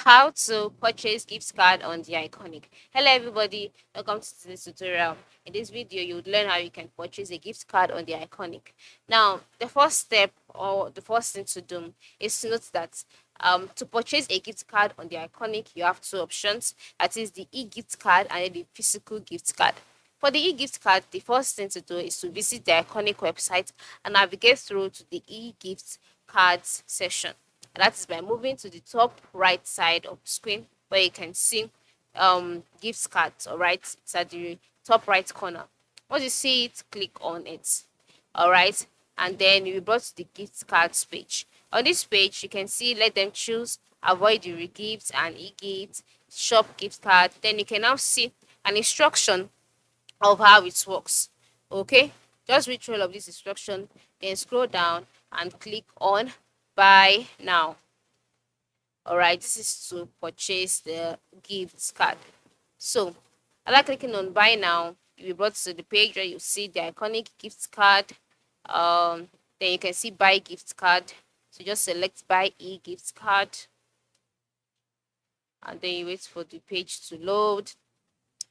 How to purchase gift card on the Iconic. Hello everybody, welcome to today's tutorial. In this video you would learn how you can purchase a gift card on the Iconic. Now the first step or the first thing to do is to note that to purchase a gift card on the Iconic you have two options, that is the e-gift card and then the physical gift card. For the e-gift card, the first thing to do is to visit the Iconic website and navigate through to the e-gift cards section. And that is by moving to the top right side of the screen where you can see gift cards. All right, it's at the top right corner. Once you see it, click on it. All right, and then you'll be brought to the gift cards page. On this page, you can see let them choose, avoid the re-gifts and e-gifts, shop gift card. Then you can now see an instruction of how it works. Okay, just read through all of this instruction, then scroll down and click on buy now. All right, this is to purchase the gift card. So after clicking on buy now, you'll be brought to the page where you see the Iconic gift card. Then you can see buy gift card, so just select buy e-gift card and then you wait for the page to load.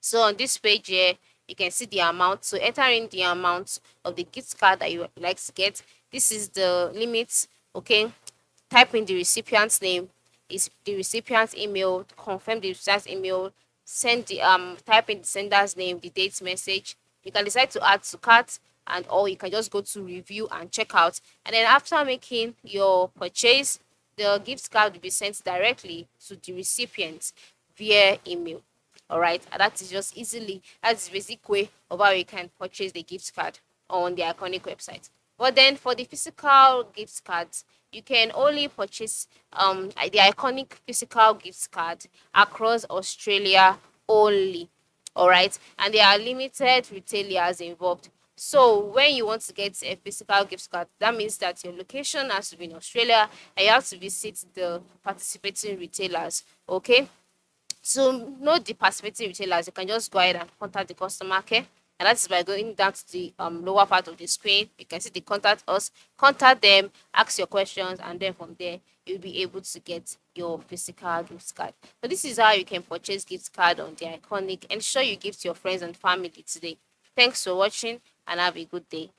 So on this page here, you can see the amount. So enter in the amount of the gift card that you would like to get. This is the limit. Okay, type in the recipient's name, is the recipient's email, confirm the recipient's email, send the type in the sender's name, the date message. You can decide to add to cart, and or you can just go to review and check out. And then after making your purchase, the gift card will be sent directly to the recipient via email. All right, and that is just that's the basic way of how you can purchase the gift card on the Iconic website. But then for the physical gift cards, you can only purchase the Iconic physical gift card across Australia only. All right, and there are limited retailers involved. So when you want to get a physical gift card, that means that your location has to be in Australia and you have to visit the participating retailers. Okay, to know the participating retailers, you can just go ahead and contact the customer care. And that is by going down to the lower part of the screen. You can see the contact us, contact them, ask your questions, and then from there, you'll be able to get your physical gift card. So this is how you can purchase gift card on the Iconic. Ensure you give to your friends and family today. Thanks for watching and have a good day.